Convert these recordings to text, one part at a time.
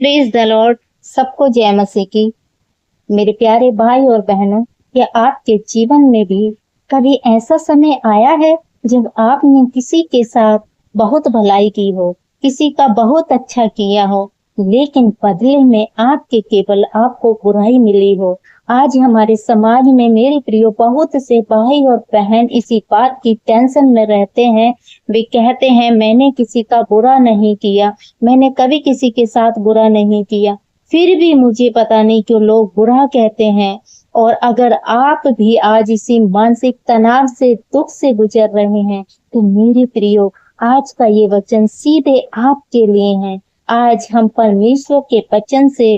Praise the Lord. सबको जय मसीह की। मेरे प्यारे भाई और बहनों, क्या आपके जीवन में भी कभी ऐसा समय आया है जब आपने किसी के साथ बहुत भलाई की हो, किसी का बहुत अच्छा किया हो, लेकिन बदले में आपके केवल आपको बुराई मिली हो? आज हमारे समाज में मेरे प्रियो बहुत से भाई और बहन इसी बात की टेंशन में रहते हैं। वे कहते हैं मैंने किसी का बुरा नहीं किया, मैंने कभी किसी के साथ बुरा नहीं किया, फिर भी मुझे पता नहीं क्यों लोग बुरा कहते हैं। और अगर आप भी आज इसी मानसिक तनाव से, दुख से गुजर रहे हैं, तो मेरे प्रियो, आज का ये वचन सीधे आपके लिए है। आज हम परमेश्वर के वचन से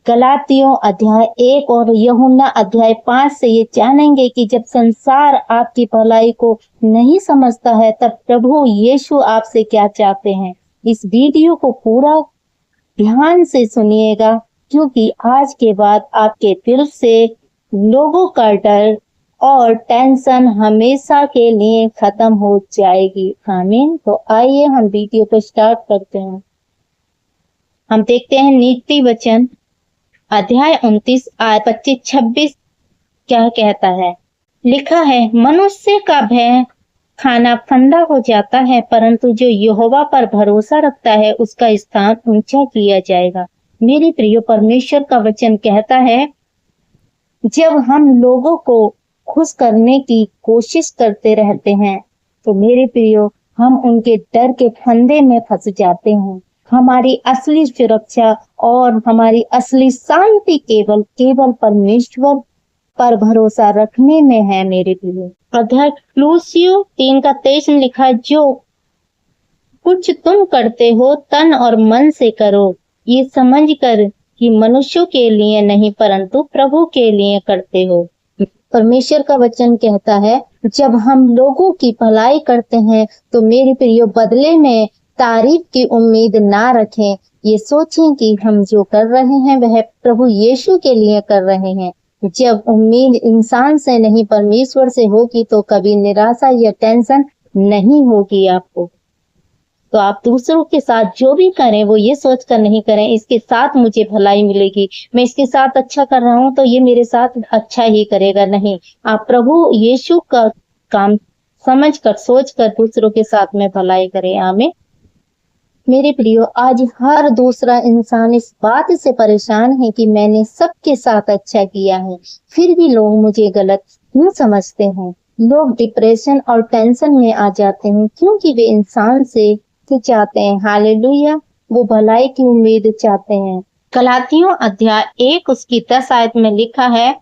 गलातियों अध्याय 1 और यूहन्ना अध्याय 5 से ये जानेंगे कि जब संसार आपकी भलाई को नहीं समझता है, तब प्रभु यीशु आपसे क्या चाहते हैं। इस वीडियो को पूरा ध्यान से सुनिएगा, क्योंकि आज के बाद आपके दिल से लोगों का डर और टेंशन हमेशा के लिए खत्म हो जाएगी। आमीन। तो आइए हम वीडियो को स्टार्ट करते हैं। हम देखते हैं नीति वचन अध्याय 29 आय 25-26 क्या कहता है। लिखा है, मनुष्य का भय खाना फंदा हो जाता है, परंतु जो यहोवा पर भरोसा रखता है उसका स्थान ऊंचा किया जाएगा। मेरे प्रिय, परमेश्वर का वचन कहता है, जब हम लोगों को खुश करने की कोशिश करते रहते हैं, तो मेरे प्रियो, हम उनके डर के फंदे में फंस जाते हैं। हमारी असली सुरक्षा और हमारी असली शांति केवल परमेश्वर पर भरोसा रखने में है। मेरे प्रियो, अध्याय कुलुस्सियों 3:23 में लिखा है, जो कुछ तुम करते हो तन और मन से करो, ये समझकर कि मनुष्यों के लिए नहीं परंतु प्रभु के लिए करते हो। परमेश्वर का वचन कहता है, जब हम लोगों की भलाई करते हैं तो मेरे प्रियो, बदले में तारीफ की उम्मीद ना रखें। ये सोचें कि हम जो कर रहे हैं वह प्रभु यीशु के लिए कर रहे हैं। जब उम्मीद इंसान से नहीं परमेश्वर से होगी तो कभी निराशा या टेंशन नहीं होगी आपको। तो आप दूसरों के साथ जो भी करें वो ये सोच कर नहीं करें इसके साथ मुझे भलाई मिलेगी, मैं इसके साथ अच्छा कर रहा हूं तो ये मेरे साथ अच्छा ही करेगा। नहीं, आप प्रभु यीशु का काम समझ कर, सोच कर दूसरों के साथ में भलाई करें। आमीन। मेरे प्रियो, आज हर दूसरा इंसान इस बात से परेशान है कि मैंने सबके साथ अच्छा किया है, फिर भी लोग मुझे गलत क्यों समझते हैं। लोग डिप्रेशन और टेंशन में आ जाते हैं क्योंकि वे इंसान से चाहते हैं। हालेलुया, वो भलाई की उम्मीद चाहते हैं। गलातियों अध्याय 1 उसकी 10 आयत में लिखा है,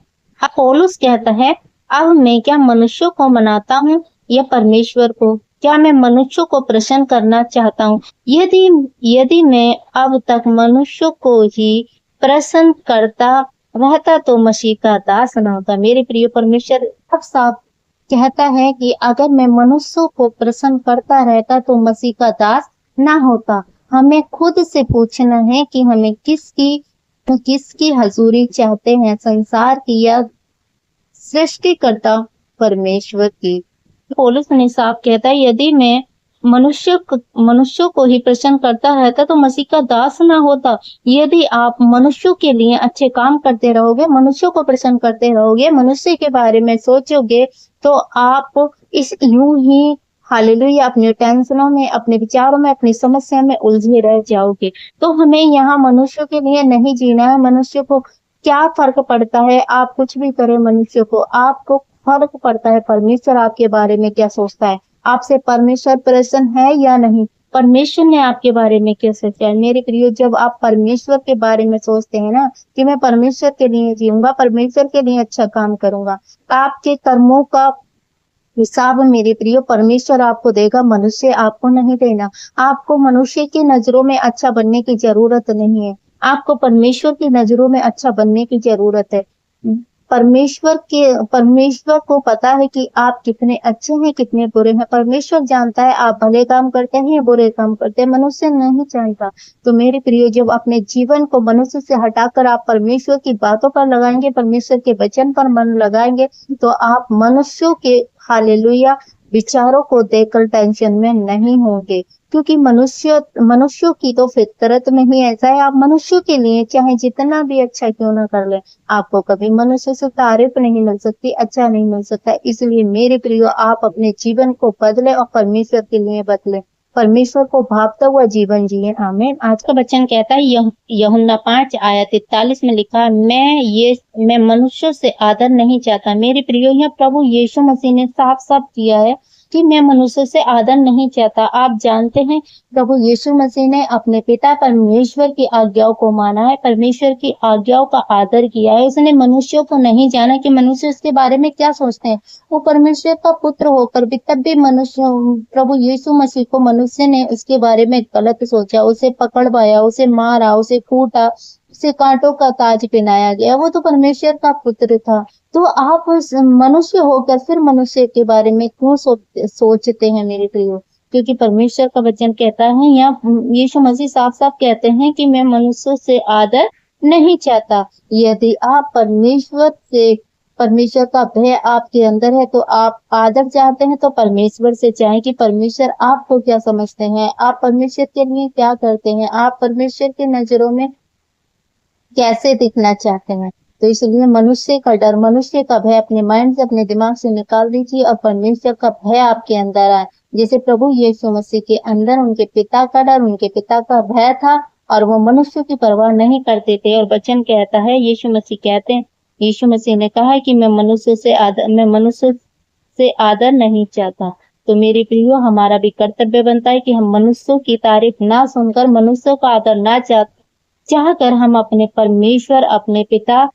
पौलुस कहता है, अब मैं क्या मनुष्यों को मनाता हूँ या परमेश्वर को? क्या मैं मनुष्यों को प्रसन्न करना चाहता हूँ? यदि मैं अब तक मनुष्यों को ही प्रसन्न करता रहता तो मसीह का दास न होता। मेरे प्रिय, परमेश्वर अब साफ कहता है कि अगर मैं मनुष्यों को प्रसन्न करता रहता तो मसीह का दास ना होता। हमें खुद से पूछना है कि हमें किसकी हजूरी चाहते हैं, संसार की या सृष्टिकर्ता परमेश्वर की। पौलुस ने साफ कहता है, यदि मैं मनुष्यों को ही प्रसन्न करता रहता तो मसीह का दास ना होता। यदि आप मनुष्यों के लिए अच्छे काम करते रहोगे, मनुष्यों को प्रसन्न करते रहोगे, मनुष्य के बारे में सोचोगे, तो आप इस यूं ही हालेलुया अपने टेंशनों में, अपने विचारों में, अपनी समस्या में उलझे रह जाओगे। तो हमें यहाँ मनुष्यों के लिए नहीं जीना है। मनुष्य को क्या फर्क पड़ता है, आप कुछ भी करें मनुष्य को, आपको फर्क पड़ता है परमेश्वर आपके बारे में क्या सोचता है, आपसे परमेश्वर प्रसन्न है या नहीं, परमेश्वर ने आपके बारे में क्या सोचा है। मेरे प्रियो, जब आप परमेश्वर के बारे में सोचते हैं ना कि मैं परमेश्वर के लिए जीऊंगा, परमेश्वर के लिए अच्छा काम करूंगा, आपके कर्मों का हिसाब मेरे प्रियो परमेश्वर आपको देगा, मनुष्य आपको नहीं देना। आपको मनुष्य की नजरों में अच्छा बनने की जरूरत नहीं है, आपको परमेश्वर की नजरों में अच्छा बनने की जरूरत है। परमेश्वर को पता है कि आप कितने अच्छे हैं, कितने बुरे हैं। परमेश्वर जानता है आप भले काम करते हैं या बुरे काम करते हैं, मनुष्य नहीं जानता। तो मेरे प्रियो, जब अपने जीवन को मनुष्य से हटाकर आप परमेश्वर की बातों पर लगाएंगे, परमेश्वर के वचन पर मन लगाएंगे, तो आप मनुष्यों के हालेलुया विचारों को देखकर टेंशन में नहीं होंगे, क्योंकि मनुष्यों की तो फितरत में ही ऐसा है। आप मनुष्यों के लिए चाहे जितना भी अच्छा क्यों ना कर ले, आपको कभी मनुष्य से तारीफ नहीं मिल सकती, अच्छा नहीं मिल सकता। इसलिए मेरे प्रियो, आप अपने जीवन को बदले और परमेश्वर के लिए बदले, परमेश्वर को भावता हुआ जीवन जिए। आमीन। आज का वचन कहता है यूहन्ना 5 आयत 43 में लिखा है, मैं मनुष्यों से आदर नहीं चाहता। मेरे प्रियो, यह प्रभु यीशु मसीह ने साफ साफ किया है कि मैं मनुष्य से आदर नहीं चाहता। आप जानते हैं, प्रभु यीशु मसीह ने अपने पिता परमेश्वर की आज्ञाओं को माना है, परमेश्वर की आज्ञाओं का आदर किया है। उसने मनुष्यों को नहीं जाना कि मनुष्य उसके बारे में क्या सोचते हैं। वो परमेश्वर का पुत्र होकर भी तब भी मनुष्य, प्रभु यीशु मसीह को मनुष्य ने उसके बारे में गलत सोचा, उसे पकड़वाया, उसे मारा, उसे कूटा, उसे कांटों का ताज पहनाया गया। वो तो परमेश्वर का पुत्र था। तो आप मनुष्य होकर फिर मनुष्य के बारे में क्यों सोचते हैं मेरे प्रियो? क्योंकि परमेश्वर का वचन कहता है, या यीशु मसीह साफ साफ कहते हैं कि मैं मनुष्य से आदर नहीं चाहता। यदि आप परमेश्वर का भय आपके अंदर है, तो आप आदर चाहते हैं, तो परमेश्वर से चाहें कि परमेश्वर आपको क्या समझते हैं, आप परमेश्वर के लिए क्या करते हैं, आप परमेश्वर की नजरों में कैसे दिखना चाहते हैं। तो इसलिए मनुष्य का डर, मनुष्य का भय अपने माइंड से, अपने दिमाग से निकाल दीजिए और परमेश्वर का भय आपके अंदर आए। जैसे प्रभु यीशु मसीह के अंदर उनके पिता का डर, उनके पिता का भय था, और वो मनुष्य की परवाह नहीं करते थे। और वचन कहता है, यीशु मसीह कहते हैं, यीशु मसीह ने कहा है कि मैं मनुष्य से आदर नहीं चाहता। तो मेरे प्रियो, हमारा भी कर्तव्य बनता है कि हम मनुष्यों की तारीफ ना सुनकर, मनुष्यों का आदर ना चाह कर हम अपने परमेश्वर, अपने पिता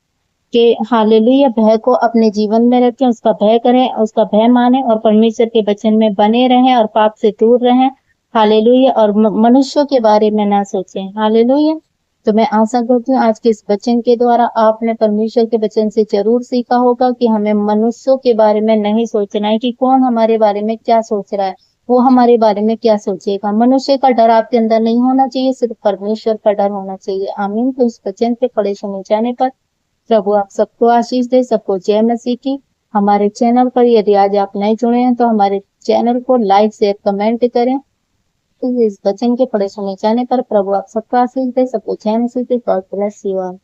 के हालेलुया भय को अपने जीवन में रखें, उसका भय करें, उसका भय माने और परमेश्वर के वचन में बने रहें और पाप से दूर रहें। हालेलुया। और मनुष्यों के बारे में ना सोचें। हालेलुया। तो मैं आशा करती हूँ आज के इस वचन के द्वारा आपने परमेश्वर के वचन से जरूर सीखा होगा कि हमें मनुष्यों के बारे में नहीं सोचना है कि कौन हमारे बारे में क्या सोच रहा है, वो हमारे बारे में क्या सोचेगा। मनुष्य का डर आपके अंदर नहीं होना चाहिए, सिर्फ परमेश्वर का डर होना चाहिए। आमीन। तो इस वचन पे खड़े सुने जाने पर प्रभु आप सबको आशीष दे, सबको जय मसीह की। हमारे चैनल पर यदि आज आप नए जुड़े हैं, तो हमारे चैनल को लाइक शेयर कमेंट करें। तो इस वचन के पढ़े सुने जाने पर प्रभु आप सबको आशीष दे, सबको जय मसीह की। God bless you all.